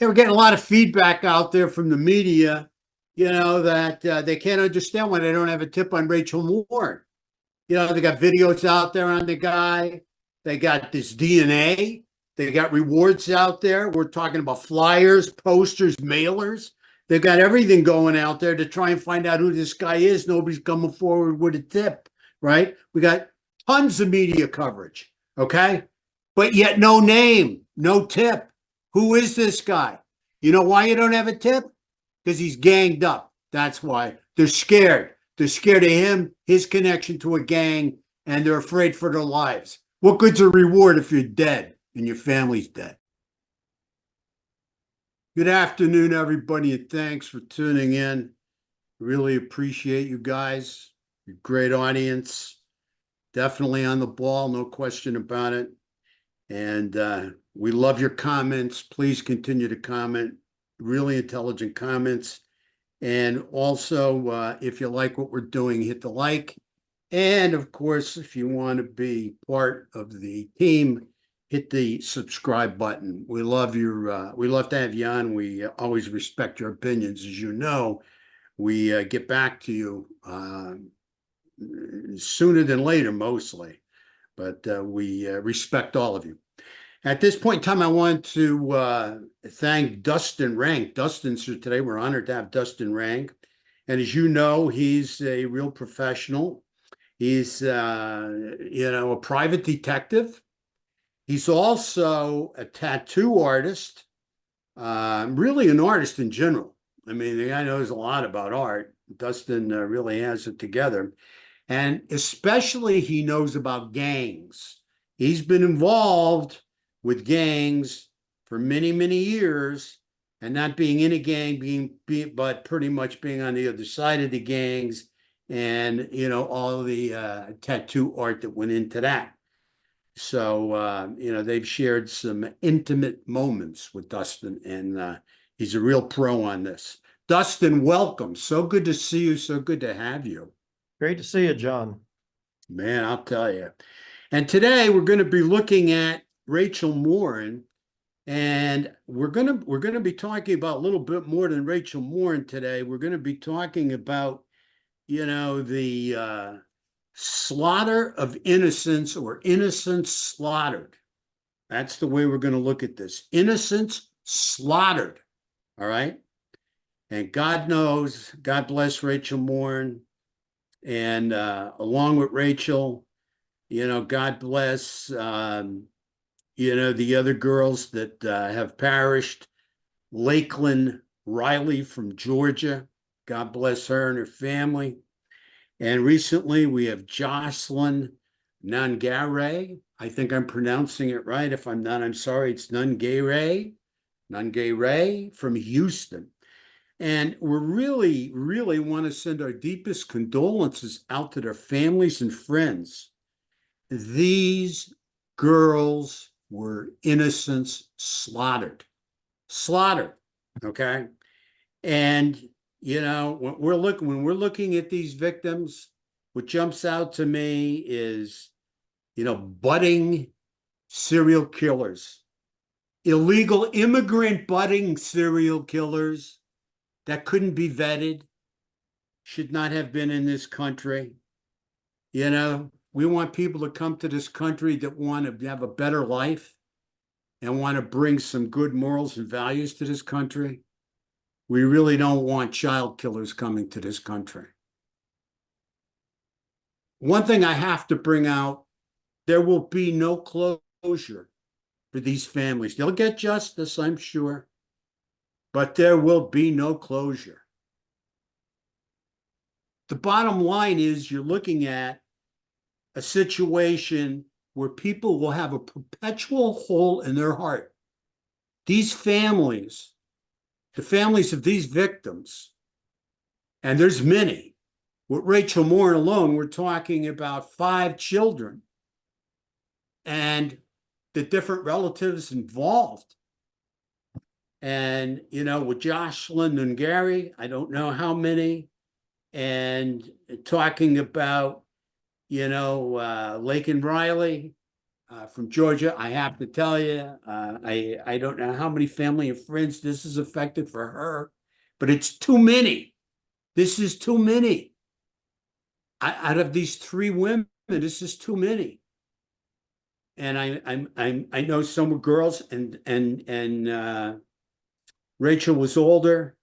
We're getting a lot of feedback out there from the media, that they can't understand why they don't have a tip on Rachel Morin. They got videos out there on the guy. They got this DNA. They got rewards out there. We're talking about flyers, posters, mailers. They've got everything going out there to try and find out who this guy is. Nobody's coming forward with a tip, right? We got tons of media coverage, okay? But yet no name, no tip. Who is this guy? You know why you don't have a tip? Because he's ganged up. That's why. They're scared. They're scared of him, his connection to a gang, and they're afraid for their lives. What good's a reward if you're dead and your family's dead? Good afternoon, everybody, and thanks for tuning in. Really appreciate you guys. You're a great audience. Definitely on the ball, no question about it. And we love your comments. Please continue to comment. Really intelligent comments. And also, if you like what we're doing, hit the like. And of course, if you want to be part of the team, hit the subscribe button. We love to have you on. We always respect your opinions. As you know, we get back to you sooner than later, mostly. But we respect all of you. At this point in time, I want to thank Dustin Ranck. Dustin's here today. We're honored to have Dustin Ranck. And as you know, he's a real professional. He's, a private detective. He's also a tattoo artist, really an artist in general. I mean, the guy knows a lot about art. Dustin really has it together. And especially he knows about gangs. He's been involved with gangs for many, many years, and not being in a gang, but pretty much being on the other side of the gangs, and all the tattoo art that went into that. So they've shared some intimate moments with Dustin, and he's a real pro on this. Dustin, welcome. So good to see you. So good to have you. Great to see you, John. Man, I'll tell you. And today we're going to be looking at Rachel Morin, and we're gonna be talking about a little bit more than Rachel Morin today. We're going to be talking about the slaughter of Innocence, or Innocence slaughtered. That's the way we're going to look at this. Innocence slaughtered. All right. And God knows, God bless Rachel Morin, and along with Rachel, God bless the other girls that have perished. Laken Riley from Georgia. God bless her and her family. And recently we have Jocelyn Nungaray. I think I'm pronouncing it right. If I'm not, I'm sorry. It's Nungaray from Houston. And we really, really want to send our deepest condolences out to their families and friends. These girls were innocents slaughtered, okay? And, when we're looking at these victims, what jumps out to me is, budding serial killers, illegal immigrant budding serial killers that couldn't be vetted, should not have been in this country. We want people to come to this country that want to have a better life and want to bring some good morals and values to this country. We really don't want child killers coming to this country. One thing I have to bring out, there will be no closure for these families. They'll get justice, I'm sure, but there will be no closure. The bottom line is you're looking at a situation where people will have a perpetual hole in their heart. These families, the families of these victims, and there's many. With Rachel Morin alone, we're talking about 5 children and the different relatives involved. And, with Jocelyn Nungaray, I don't know how many, and talking about Laken Riley, from Georgia. I have to tell you, I don't know how many family and friends this is affected for her, but it's too many. This is too many. Out of these three women, this is too many. And I know some were girls, and Rachel was older,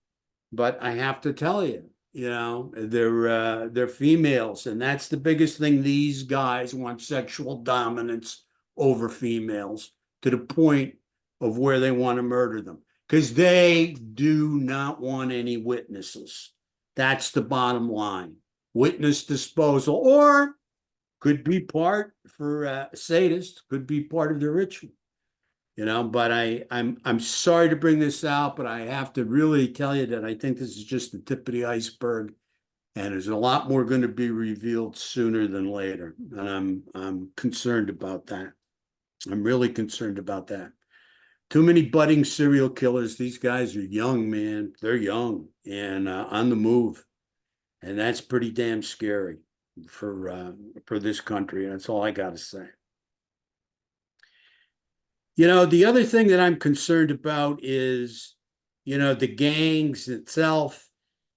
but I have to tell you, they're females, and that's the biggest thing. These guys want sexual dominance over females to the point of where they want to murder them because they do not want any witnesses. That's the bottom line. Witness disposal, or could be part for sadists, could be part of the ritual. But I'm sorry to bring this out, but I have to really tell you that I think this is just the tip of the iceberg, and there's a lot more going to be revealed sooner than later, and I'm concerned about that. I'm really concerned about that. Too many budding serial killers. These guys are young, man. They're young and on the move, and that's pretty damn scary for this country. That's all I got to say. The other thing that I'm concerned about is, the gangs itself.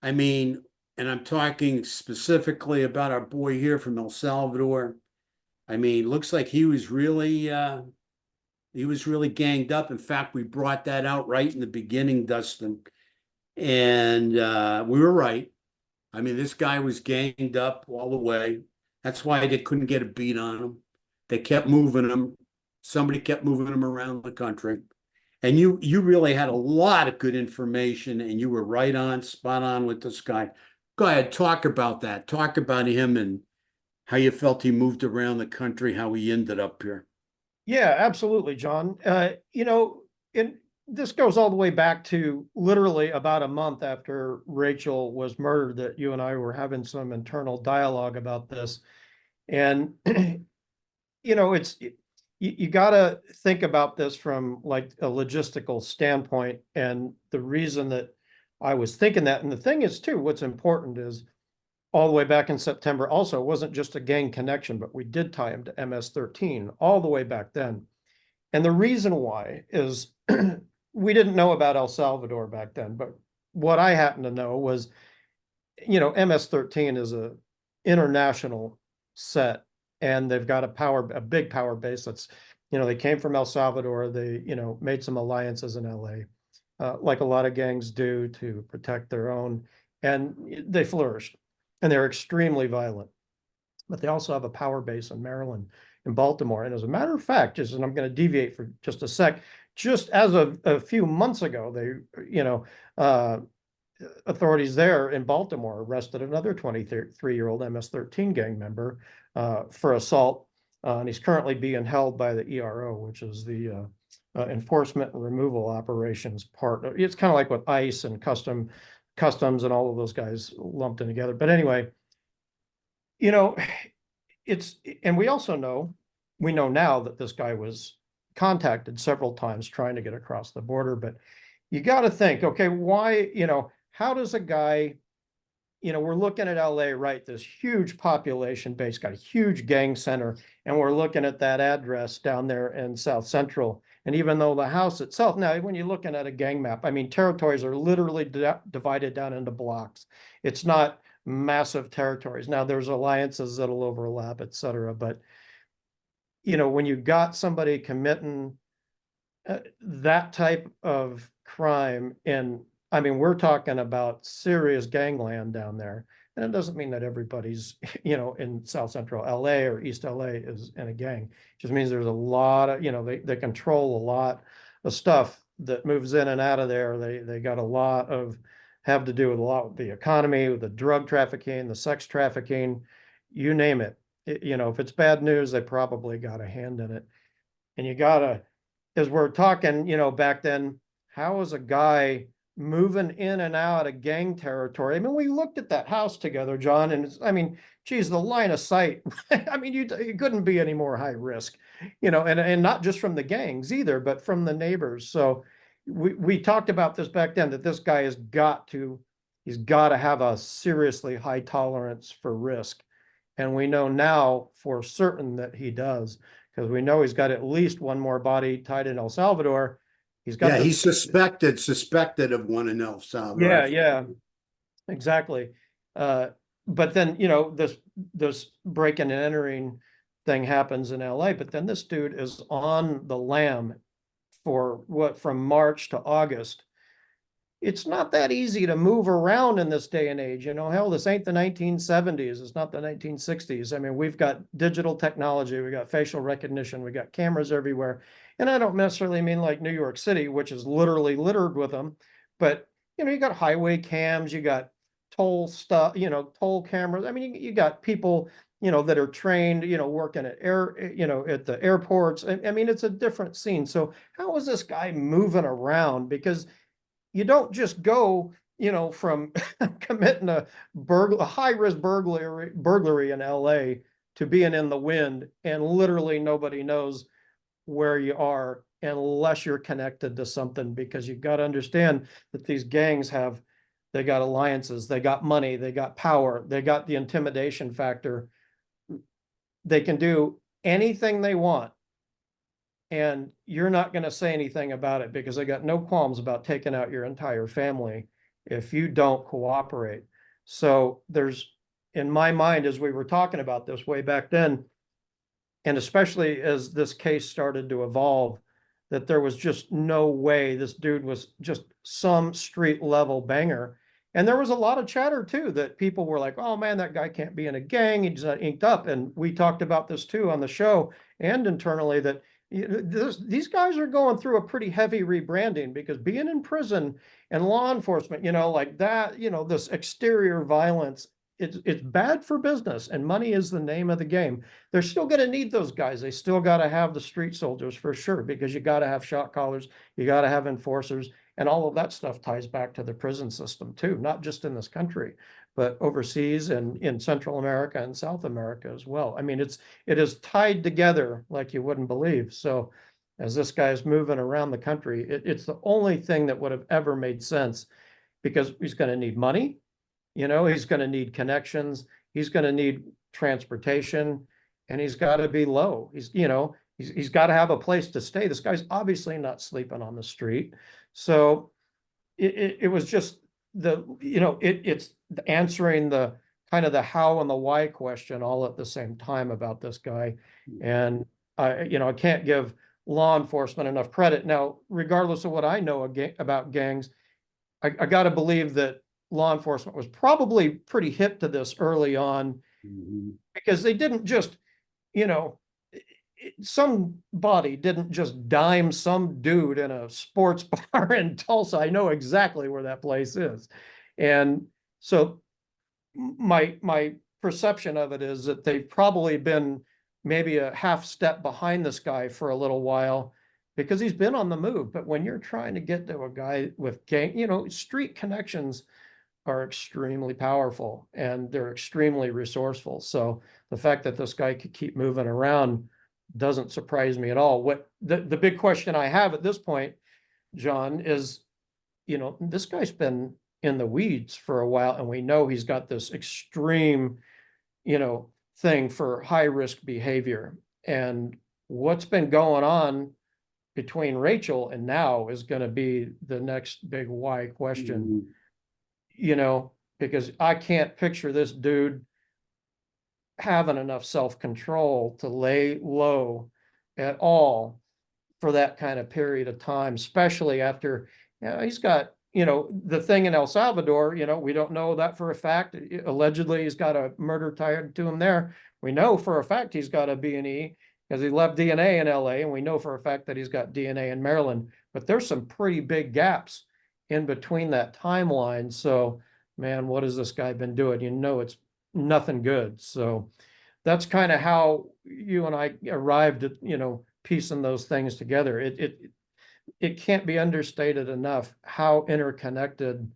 I mean, and I'm talking specifically about our boy here from El Salvador. I mean, looks like he was really ganged up. In fact, we brought that out right in the beginning, Dustin, and we were right. I mean, this guy was ganged up all the way. That's why they couldn't get a beat on him. They kept moving him. Somebody kept moving him around the country. And you really had a lot of good information, and you were right on, spot on with this guy. Go ahead, talk about that. Talk about him and how you felt he moved around the country, how he ended up here. Yeah, absolutely, John. And this goes all the way back to literally about a month after Rachel was murdered that you and I were having some internal dialogue about this. And, you got to think about this from like a logistical standpoint. And the reason that I was thinking that, and the thing is too, what's important is all the way back in September also wasn't just a gang connection, but we did tie him to MS-13 all the way back then. And the reason why is we didn't know about El Salvador back then, but what I happen to know was, MS-13 is a international set, and they've got a big power base. That's, they came from El Salvador. They, made some alliances in LA, like a lot of gangs do to protect their own, and they flourished, and they're extremely violent. But they also have a power base in Maryland, in Baltimore. And as a matter of fact, and I'm going to deviate for just a sec, just as of a few months ago, authorities there in Baltimore arrested another 23-year-old MS-13 gang member for assault. And he's currently being held by the ERO, which is the Enforcement and Removal Operations part. It's kind of like what ICE and customs and all of those guys lumped in together. But anyway, and we know now that this guy was contacted several times trying to get across the border. But you got to think, okay, why, how does a guy, we're looking at LA, right? This huge population base, got a huge gang center, and we're looking at that address down there in South Central. And even though the house itself, now when you're looking at a gang map, I mean, territories are literally divided down into blocks. It's not massive territories. Now there's alliances that'll overlap, et cetera. But, when you got somebody committing that type of crime, and I mean, we're talking about serious gangland down there. And it doesn't mean that everybody's, in South Central LA or East LA is in a gang. It just means there's a lot of, they control a lot of stuff that moves in and out of there. They got a lot of, have to do with a lot with the economy, with the drug trafficking, the sex trafficking, you name it. If it's bad news, they probably got a hand in it. And you gotta, as we're talking, back then, how is a guy moving in and out of gang territory? I mean, we looked at that house together, John, and geez, the line of sight. I mean, you couldn't be any more high risk, and not just from the gangs either, but from the neighbors. So we talked about this back then, that this guy he's got to have a seriously high tolerance for risk. And we know now for certain that he does, because we know he's got at least one more body tied in El Salvador. He's got Yeah, this. he's suspected of one in El Salvador. Yeah, exactly. But then, this breaking and entering thing happens in LA, but then this dude is on the lam from March to August. It's not that easy to move around in this day and age. Hell, this ain't the 1970s. It's not the 1960s. I mean, we've got digital technology, we got facial recognition, we got cameras everywhere. And I don't necessarily mean like New York City, which is literally littered with them, but you got highway cams, you got toll stuff, toll cameras. I mean, you got people, that are trained, working at at the airports. I mean, it's a different scene. So how is this guy moving around? Because you don't just go, from committing a high-risk burglary in LA to being in the wind, and literally nobody knows where you are unless you're connected to something, because you got to understand that these gangs they got alliances, they got money, they got power, they got the intimidation factor. They can do anything they want, and you're not going to say anything about it because they got no qualms about taking out your entire family if you don't cooperate. So in my mind, as we were talking about this way back then, and especially as this case started to evolve, that there was just no way this dude was just some street level banger. And there was a lot of chatter too, that people were like, oh man, that guy can't be in a gang, he's not inked up. And we talked about this too on the show and internally, that these guys are going through a pretty heavy rebranding, because being in prison and law enforcement, like that, this exterior violence, it's bad for business, and money is the name of the game. They're still going to need those guys. They still got to have the street soldiers for sure, because you got to have shot callers, you got to have enforcers, and all of that stuff ties back to the prison system too, not just in this country, but overseas and in Central America and South America as well. I mean, it is tied together like you wouldn't believe. So as this guy is moving around the country, it's the only thing that would have ever made sense, because he's going to need money. He's going to need connections. He's going to need transportation, and he's got to be low. He's got to have a place to stay. This guy's obviously not sleeping on the street. So it was just it's answering the kind of the how and the why question all at the same time about this guy. And I can't give law enforcement enough credit. Now, regardless of what I know about gangs, I got to believe that law enforcement was probably pretty hip to this early on, because they didn't just, somebody didn't just dime some dude in a sports bar in Tulsa. I know exactly where that place is. And so my perception of it is that they've probably been maybe a half step behind this guy for a little while, because he's been on the move. But when you're trying to get to a guy with gang, street connections are extremely powerful, and they're extremely resourceful. So the fact that this guy could keep moving around doesn't surprise me at all. What the big question I have at this point, John, is, this guy's been in the weeds for a while, and we know he's got this extreme, thing for high risk behavior. And what's been going on between Rachel and now is going to be the next big why question. Because I can't picture this dude having enough self-control to lay low at all for that kind of period of time, especially after, he's got, the thing in El Salvador, we don't know that for a fact. Allegedly, he's got a murder tied to him there. We know for a fact he's got a B&E, because he left DNA in LA, and we know for a fact that he's got DNA in Maryland. But there's some pretty big gaps in between that timeline. So, man, what has this guy been doing? It's nothing good. So that's kind of how you and I arrived at, piecing those things together. It can't be understated enough how interconnected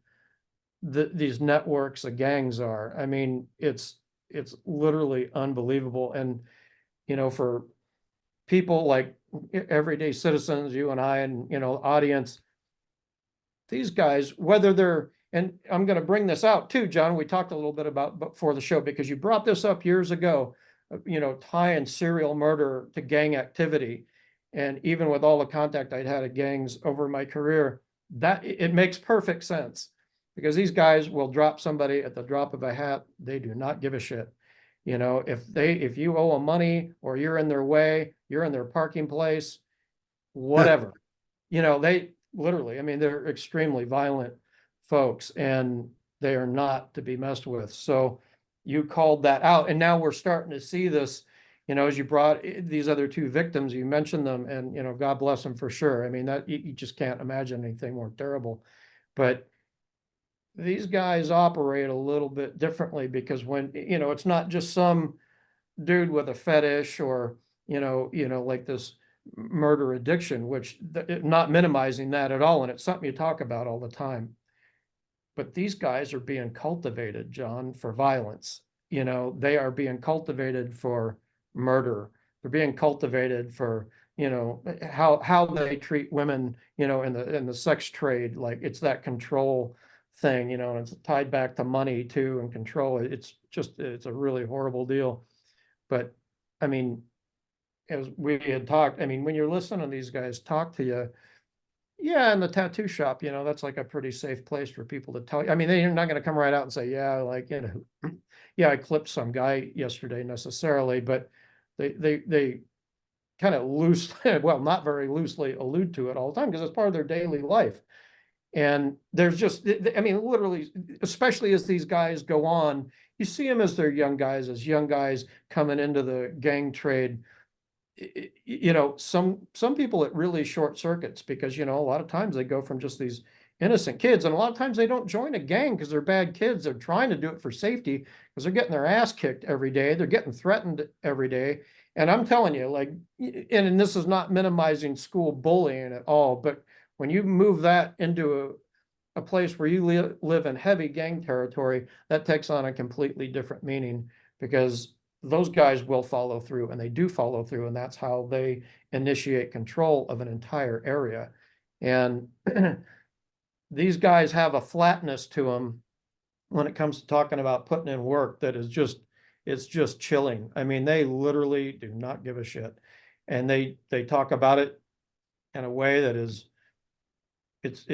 these networks of gangs are. I mean, it's literally unbelievable. And, for people like everyday citizens, you and I, and, audience, these guys, whether they're, and I'm going to bring this out too, John, we talked a little bit about before the show, because you brought this up years ago tying serial murder to gang activity. And even with all the contact I'd had at gangs over my career, that it makes perfect sense, because these guys will drop somebody at the drop of a hat. They do not give a shit. If you owe them money or you're in their way, you're in their parking place, whatever. They literally, I mean, they're extremely violent folks, and they are not to be messed with. So you called that out, and now we're starting to see this, as you brought these other two victims, you mentioned them, and, God bless them for sure. I mean, that you just can't imagine anything more terrible. But these guys operate a little bit differently, because when, it's not just some dude with a fetish or, like this murder addiction, which not minimizing that at all. And it's something you talk about all the time. But these guys are being cultivated, John, for violence. They are being cultivated for murder. They're being cultivated for, how they treat women, in the sex trade. Like, it's that control thing, and it's tied back to money too, and control. It's a really horrible deal. But I mean, as we had talked, I mean, when you're listening to these guys talk to you, yeah, in the tattoo shop, that's like a pretty safe place for people to tell you. I mean, they're not going to come right out and say, yeah, like, yeah, I clipped some guy yesterday necessarily, but they kind of loosely, well, not very loosely allude to it all the time, because it's part of their daily life. And there's just, I mean, literally, especially as these guys go on, you see them as they're young guys coming into the gang trade. Some people, it really short circuits, because, a lot of times they go from just these innocent kids, and a lot of times they don't join a gang because they're bad kids. They're trying to do it for safety, because they're getting their ass kicked every day. They're getting threatened every day. And I'm telling you, like, and this is not minimizing school bullying at all, but when you move that into a place where you live in heavy gang territory, that takes on a completely different meaning, because those guys will follow through, and they do follow through, and that's how they initiate control of an entire area. And these guys have a flatness to them when it comes to talking about putting in work that is it's just chilling. I mean, they literally do not give a shit, and they talk about it in a way that is, it's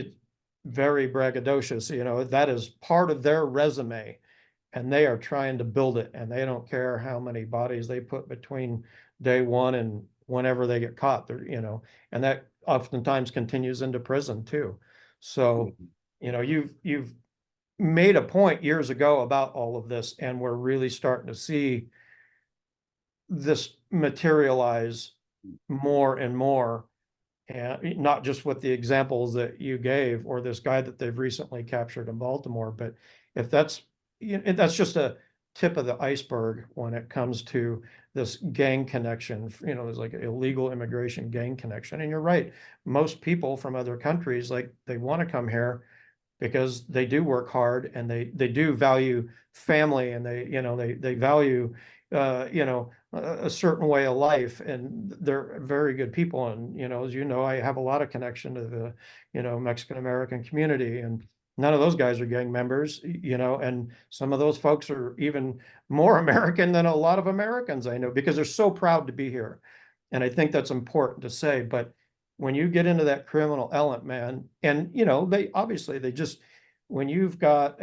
very braggadocious. That is part of their resume, and they are trying to build it, and they don't care how many bodies they put between day one and whenever they get caught. And that oftentimes continues into prison too. So, you've made a point years ago about all of this, and we're really starting to see this materialize more and more. And not just with the examples that you gave, or this guy that they've recently captured in Baltimore, but if that's just a tip of the iceberg when it comes to this gang connection. There's like illegal immigration gang connection. And you're right, most people from other countries, like, they want to come here because they do work hard, and they do value family, and they value a certain way of life, and they're very good people. And as I have a lot of connection to the Mexican American community, and none of those guys are gang members, and some of those folks are even more American than a lot of Americans I know, because they're so proud to be here. And I think that's important to say. But when you get into that criminal element, man, and they obviously, when you've got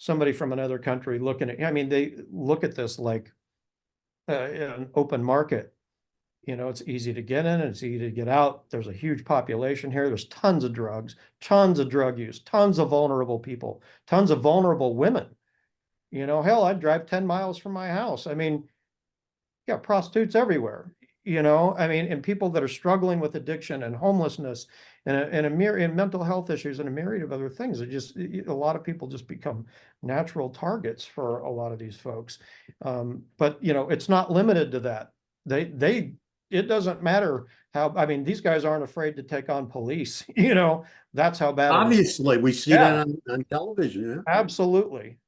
somebody from another country looking at, I mean, they look at this like an open market. It's easy to get in and it's easy to get out. There's a huge population here. There's tons of drugs, tons of drug use, tons of vulnerable people, tons of vulnerable women. Hell, I'd drive 10 miles from my house. I mean, yeah, prostitutes everywhere. I mean, and people that are struggling with addiction and homelessness, and a myriad, mental health issues, and a myriad of other things. A lot of people just become natural targets for a lot of these folks. But it's not limited to that. It doesn't matter how, I mean, these guys aren't afraid to take on police. That's how bad it is. Obviously, we see Yeah. that on television. Yeah. Absolutely.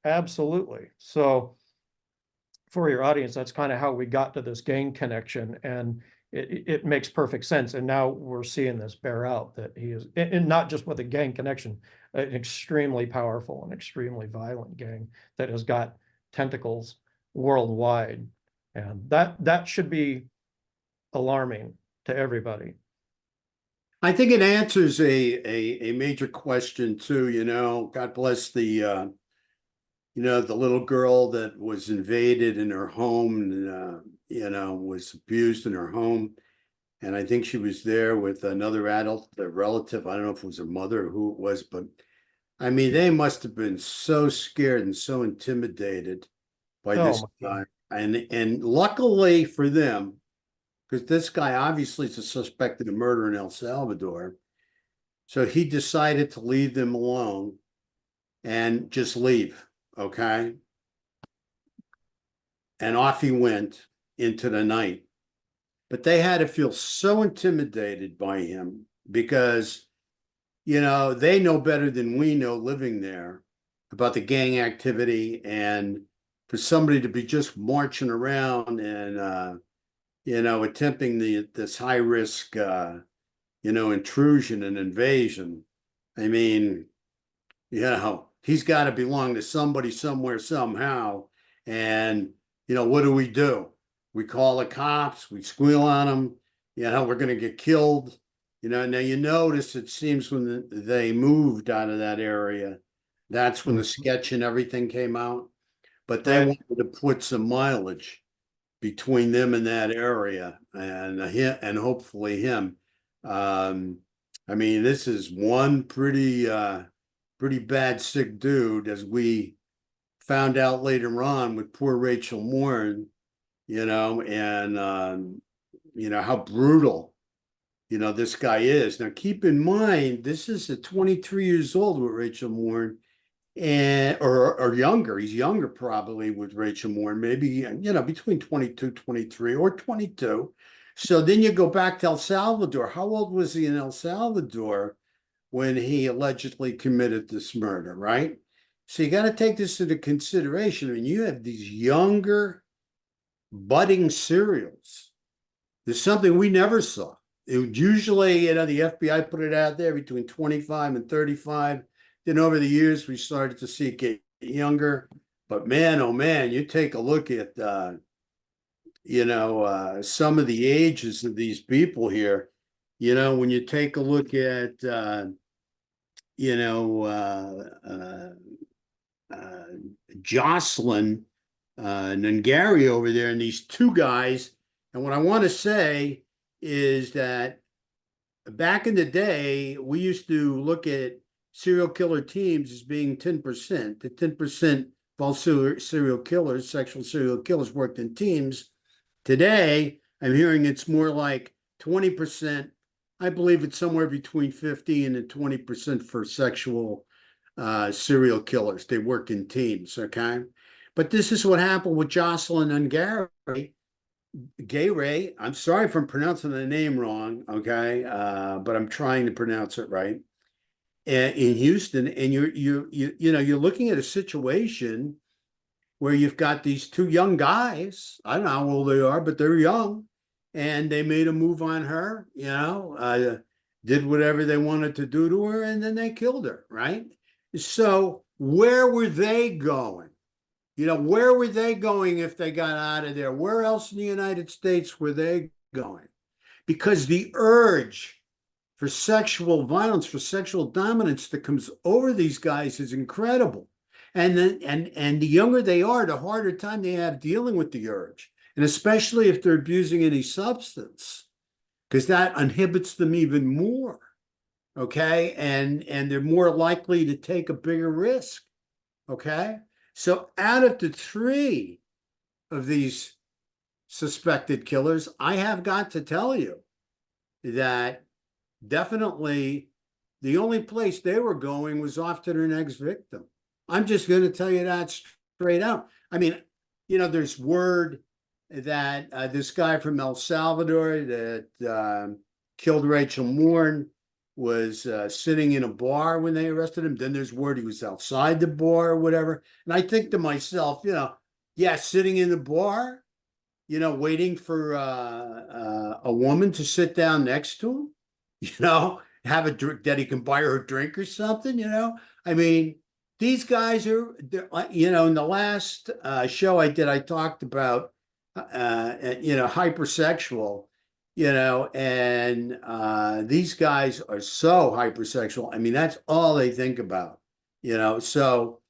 So for your audience, that's kind of how we got to this gang connection, and it makes perfect sense. And now we're seeing this bear out, that he is, and not just with a gang connection, an extremely powerful and extremely violent gang that has got tentacles worldwide. And that should be alarming to everybody. I think it answers a major question too, God bless the the little girl that was invaded in her home and was abused in her home. And I think she was there with another adult, a relative. I don't know if it was her mother or who it was, but I mean, they must have been so scared and so intimidated by Oh this my guy. God. And luckily for them, because this guy obviously is a suspect in a murder in El Salvador, so he decided to leave them alone and just leave. Okay. And off he went into the night. But they had to feel so intimidated by him because, they know better than we know living there about the gang activity. And for somebody to be just marching around and, attempting this high risk, intrusion and invasion, I mean, he's got to belong to somebody somewhere somehow. And, what do? We call the cops, we squeal on them, we're going to get killed. Now you notice it seems when they moved out of that area, that's when the sketch and everything came out. But they Right. wanted to put some mileage between them and that area and hopefully him. Um, I mean, this is one pretty bad sick dude, as we found out later on with poor Rachel Morin, and how brutal, this guy is. Now keep in mind, this is at 23 years old with Rachel Morin, and or younger. He's younger probably with Rachel Morin, maybe between 22, 23, or 22. So then you go back to El Salvador. How old was he in El Salvador when he allegedly committed this murder, right? So you got to take this into consideration. I mean, you have these younger, budding serials. There's something we never saw. It would usually, the FBI put it out there between 25 and 35. Then over the years, we started to see it get younger. But man, oh man, you take a look at, some of the ages of these people here. When you take a look at, you know, Jocelyn Nungaray over there, and these two guys. And what I want to say is that back in the day, we used to look at serial killer teams as being 10%. The 10% of all serial killers, sexual serial killers, worked in teams. Today, I'm hearing it's more like 20%. I believe it's somewhere between 15 and 20% for sexual serial killers. They work in teams, okay? But this is what happened with Jocelyn Nungaray. Gay I'm sorry if I'm pronouncing the name wrong, okay? But I'm trying to pronounce it right. In Houston, and you're looking at a situation where you've got these two young guys. I don't know how old they are, but they're young, and they made a move on her. Did whatever they wanted to do to her, and then they killed her. Right. So where were they going? Where were they going if they got out of there? Where else in the United States were they going? Because the urge for sexual violence, for sexual dominance that comes over these guys is incredible. And then and the younger they are, the harder time they have dealing with the urge. And especially if they're abusing any substance, because that inhibits them even more. Okay. And they're more likely to take a bigger risk. Okay. So out of the three of these suspected killers, I have got to tell you that definitely the only place they were going was off to their next victim. I'm just going to tell you that straight out. I mean, there's word that this guy from El Salvador that killed Rachel Morin was sitting in a bar when they arrested him. Then there's word he was outside the bar or whatever. And I think to myself, yeah, sitting in the bar, waiting for a woman to sit down next to him, have a drink that he can buy her a drink or something. I mean, these guys are, you know, in the last show I did, I talked about, you know, hypersexual, you know, and these guys are so hypersexual. I mean, that's all they think about, you know. So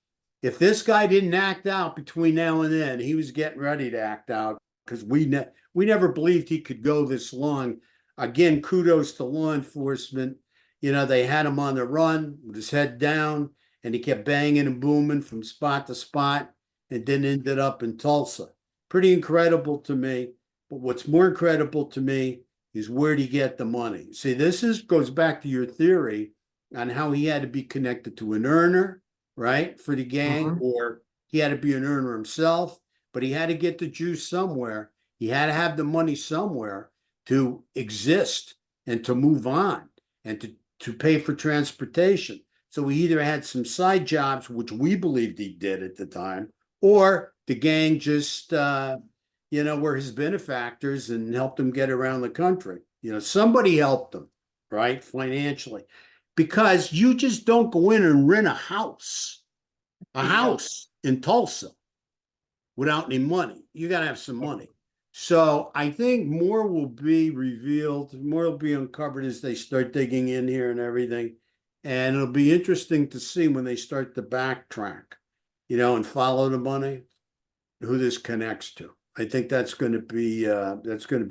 if this guy didn't act out between now and then, he was getting ready to act out because we never believed he could go this long. Again, kudos to law enforcement. You know, they had him on the run with his head down, and he kept banging and booming from spot to spot, and then ended up in Tulsa. Pretty incredible to me. But what's more incredible to me is where'd he get the money? See, this is goes back to your theory on how he had to be connected to an earner, right, for the gang, Mhm. or he had to be an earner himself, but he had to get the juice somewhere. He had to have the money somewhere to exist and to move on and to pay for transportation. So he either had some side jobs, which we believed he did at the time, or the gang just, you know, were his benefactors and helped him get around the country. You know, somebody helped him, right, financially, because you just don't go in and rent a Yeah. house in Tulsa without any money. You got to have some money. So I think more will be revealed, more will be uncovered as they start digging in here and everything. And it'll be interesting to see when they start to backtrack, you know, and follow the money, who this connects to. I think that's going to be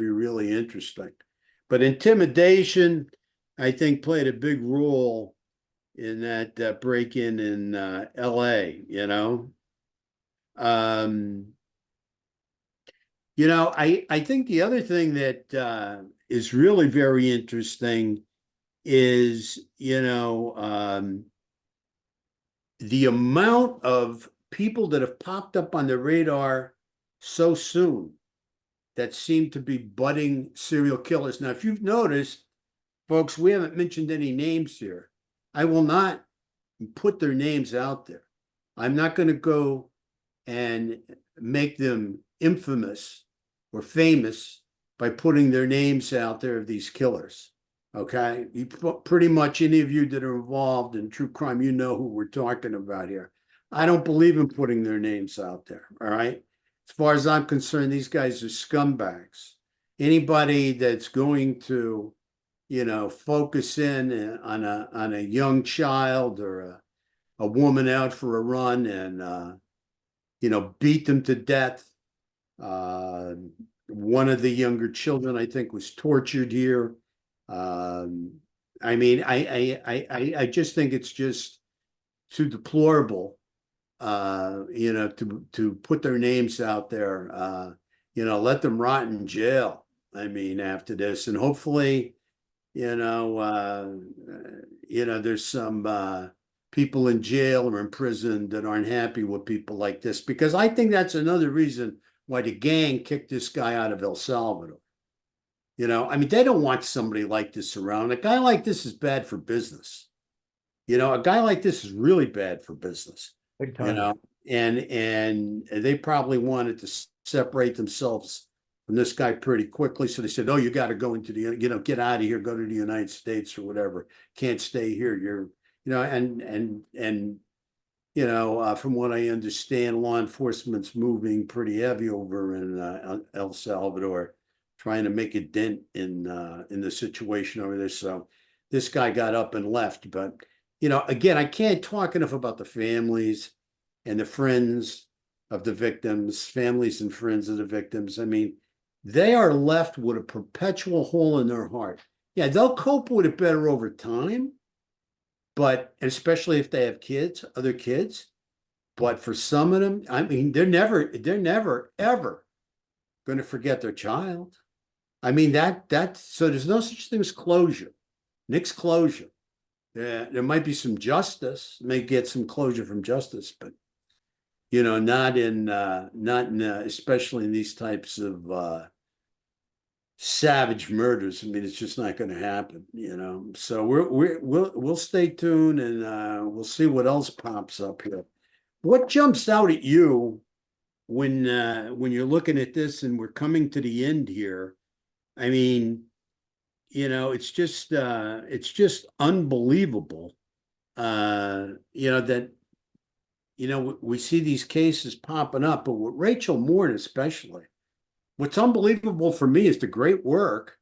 really interesting. But intimidation, I think, played a big role in that break-in in L.A. Um, You know, I think the other thing that is really very interesting is, you know, the amount of people that have popped up on the radar so soon that seem to be budding serial killers. Now, if you've noticed, folks, we haven't mentioned any names here. I will not put their names out there. I'm not going to go and make them infamous or famous by putting their names out there of these killers. Okay. You pretty much any of you that are involved in true crime, you know who we're talking about here. I don't believe in putting their names out there. All right. As far as I'm concerned, these guys are scumbags. Anybody that's going to, you know, focus in on a young child or a woman out for a run and you know, beat them to death. Uh, One of the younger children, I think, was tortured here. Um, I mean, I just think it's just too deplorable, you know, to put their names out there. You know, let them rot in jail. I mean, after this, and hopefully, you know, there's some people in jail or in prison that aren't happy with people like this, because I think that's another reason why the gang kicked this guy out of El Salvador. You know, I mean, they don't want somebody like this around. A guy like this is bad for business. You know, a guy like this is really bad for business. Big You time. know, and they probably wanted to separate themselves from this guy pretty quickly. So they said, "Oh, you got to go into the, you know, get out of here, go to the United States or whatever. Can't stay here. You're, you know, and you know, from what I understand, law enforcement's moving pretty heavy over in El Salvador, trying to make a dent in the situation over there. So this guy got up and left. But you know, again, I can't talk enough about the families and the friends of the victims, families and friends of the victims. I mean, they are left with a perpetual hole in their heart. Yeah, they'll cope with it better over time, but especially if they have kids, other kids. But for some of them, I mean, they're never, ever going to forget their child. I mean, so there's no such thing as closure. Nick's closure. Yeah, there might be some justice, may get some closure from justice, but you know, not in especially in these types of savage murders. I mean, it's just not going to happen, you know. So we'll stay tuned and we'll see what else pops up here. What jumps out at you when you're looking at this and we're coming to the end here? I mean, you know, it's just unbelievable. You know, that we see these cases popping up, but with Rachel Morin especially, what's unbelievable for me is the great work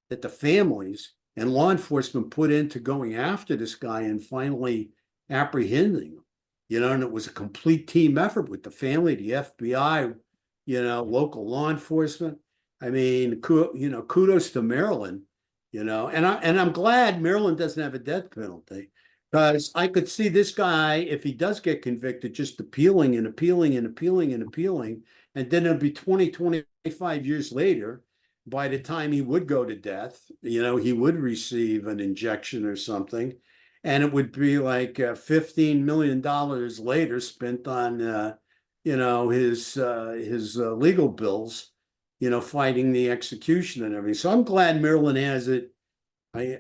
that the families and law enforcement put into going after this guy and finally apprehending him. And it was a complete team effort with the family, the FBI, local law enforcement. I mean, kudos to Maryland, and I'm glad Maryland doesn't have a death penalty, because I could see this guy, if he does get convicted, just appealing and appealing and appealing and appealing, and then it'll be 20, 25 years later, by the time he would go to death, he would receive an injection or something, and it would be like $15 million later spent on his legal bills, fighting the execution and everything. So I'm glad Maryland has it. I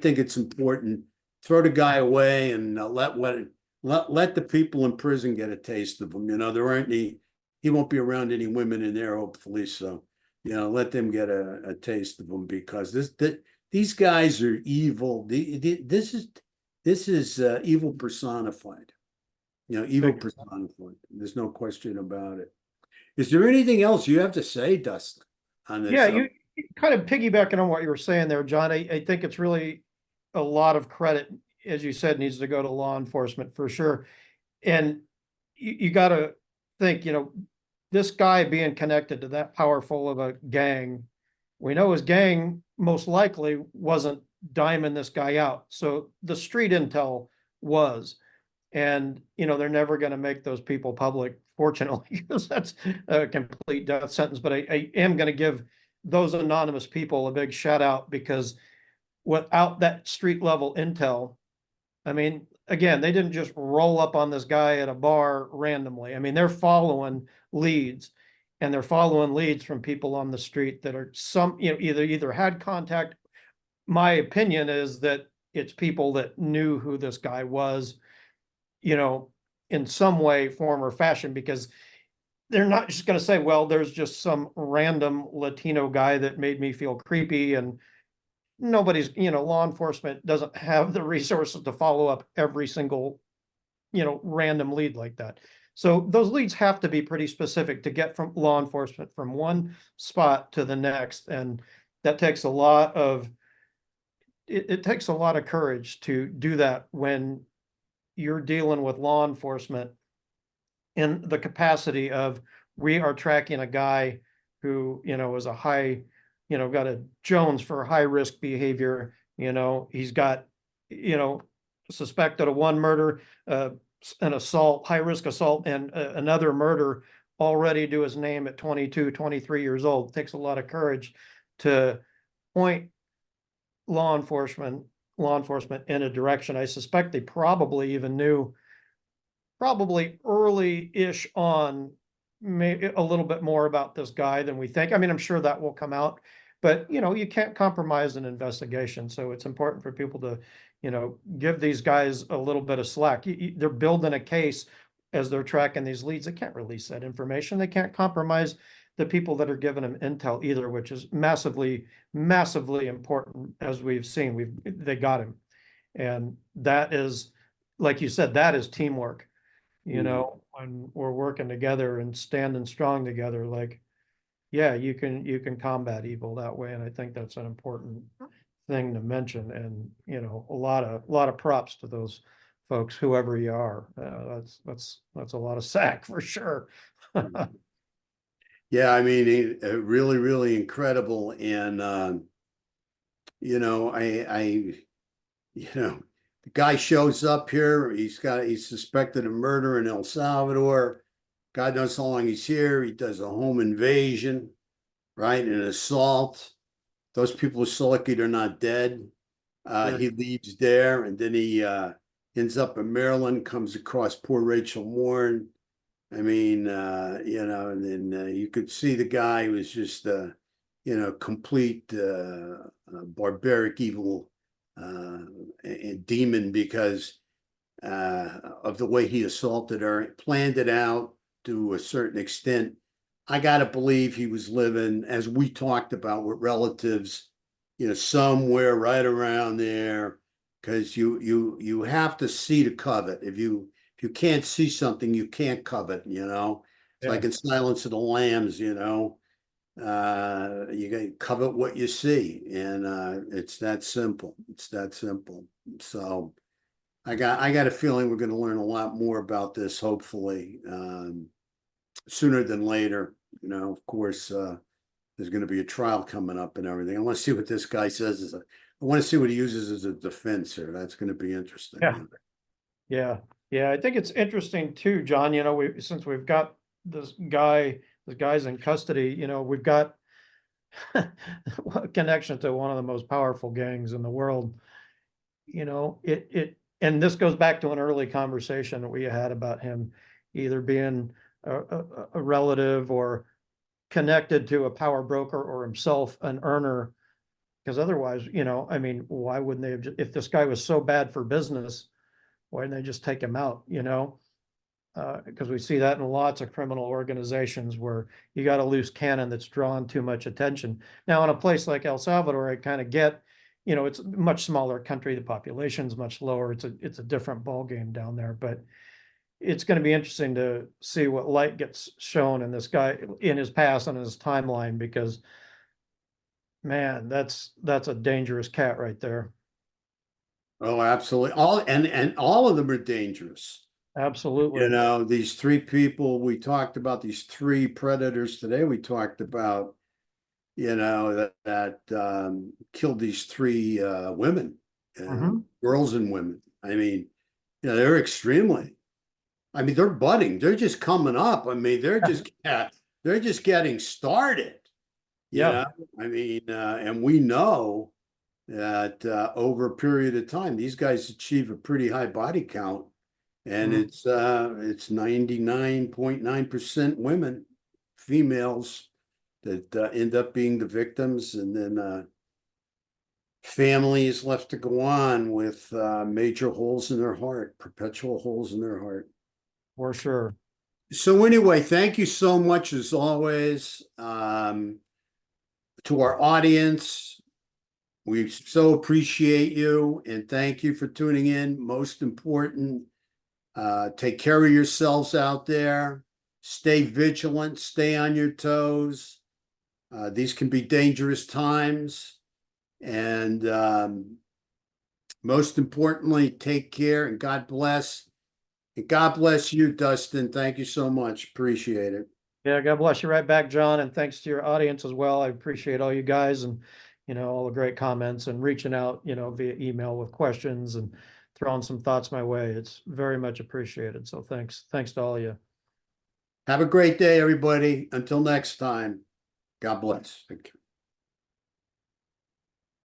think it's important. Throw the guy away and let the people in prison get a taste of him. There aren't any. He won't be around any women in there, hopefully. So, let them get a taste of him, because these guys are evil. This is evil personified. Evil personified. There's no question about it. Is there anything else you have to say, Dustin, on this? Yeah, you kind of piggybacking on what you were saying there, John. I think it's really a lot of credit, as you said, needs to go to law enforcement for sure. And you got to think, this guy being connected to that powerful of a gang, we know his gang most likely wasn't diming this guy out. So the street intel was, and they're never going to make those people public, fortunately, because that's a complete death sentence. But I am going to give those anonymous people a big shout out, because without that street level intel, I mean, again, they didn't just roll up on this guy at a bar randomly. I mean, they're following leads, and they're following leads from people on the street that are either had contact. My opinion is that it's people that knew who this guy was, in some way, form, or fashion, because they're not just going to say, well, there's just some random Latino guy that made me feel creepy, and nobody's, law enforcement doesn't have the resources to follow up every single, random lead like that. So those leads have to be pretty specific to get from law enforcement from one spot to the next. And that takes a lot of, it takes a lot of courage to do that when you're dealing with law enforcement in the capacity of, we are tracking a guy who, is a high, got a Jones for high risk behavior. He's got, suspected of one murder, an assault, high risk assault, and another murder already to his name at 22, 23 years old. It takes a lot of courage to point law enforcement in a direction. I suspect they probably even knew, probably early-ish on, maybe a little bit more about this guy than we think. I mean, I'm sure that will come out, but you can't compromise an investigation. So it's important for people to, give these guys a little bit of slack. They're building a case as they're tracking these leads. They can't release that information. They can't compromise the people that are giving them intel either, which is massively, massively important. As we've seen, they got him. And that is, like you said, that is teamwork. When we're working together and standing strong together, like, yeah, you can combat evil that way. And I think that's an important thing to mention. And, a lot of props to those folks, whoever you are. That's a lot of sack for sure. Yeah, I mean, really, really incredible. And, the guy shows up here. He's suspected of murder in El Salvador. God knows how long he's here. He does a home invasion, right? An assault. Those people are so lucky they're not dead. He leaves there, and then he ends up in Maryland, comes across poor Rachel Morin. I mean, and then you could see the guy was just, complete barbaric evil demon, because of the way he assaulted her, planned it out to a certain extent. I got to believe he was living, as we talked about, with relatives, somewhere right around there, because you have to see to covet. If you can't see something, you can't covet, you know. It's like Yeah. in Silence of the Lambs, you know. You got to covet what you see, and it's that simple. It's that simple. So I got a feeling we're going to learn a lot more about this, hopefully, sooner than later. You know, of course, there's going to be a trial coming up and everything. I want to see what this guy says. I want to see what he uses as a defense here. That's going to be interesting. Yeah. You know? Yeah. Yeah. I think it's interesting too, John, you know, since we've got this guy's in custody, you know, we've got a connection to one of the most powerful gangs in the world. You know, and this goes back to an early conversation that we had about him either being a relative or connected to a power broker or himself an earner. Because otherwise, you know, I mean, why wouldn't they have, if this guy was so bad for business, why didn't they just take him out, you know? Because we see that in lots of criminal organizations where you got a loose cannon that's drawn too much attention. Now, in a place like El Salvador, I kind of get, you know, it's a much smaller country, the population's much lower. It's a different ball game down there, but it's going to be interesting to see what light gets shown in this guy in his past and his timeline, because man, that's a dangerous cat right there. Oh, absolutely. And all of them are dangerous. You Absolutely. know, these three people we talked about, these three predators today we talked about, you know, that killed these three women, Mhm. girls and women. I mean, you know, they're extremely. I mean, they're budding. They're just coming up. I mean, they're just getting started. You Yeah. know, I mean, and we know that over a period of time, these guys achieve a pretty high body count, and Mhm. it's 99.9% women, females that end up being the victims, and then families left to go on with major holes in their heart, perpetual holes in their heart. For sure. So anyway, thank you so much as always, to our audience. We so appreciate you and thank you for tuning in. Most important, take care of yourselves out there. Stay vigilant, stay on your toes. These can be dangerous times. And most importantly, take care and God bless. And God bless you, Dustin. Thank you so much. Appreciate it. Yeah, God bless you right back, John, and thanks to your audience as well. I appreciate all you guys and, you know, all the great comments and reaching out, you know, via email with questions and throwing some thoughts my way. It's very much appreciated. So thanks. Thanks to all of you. Have a great day, everybody. Until next time, God bless. Take care.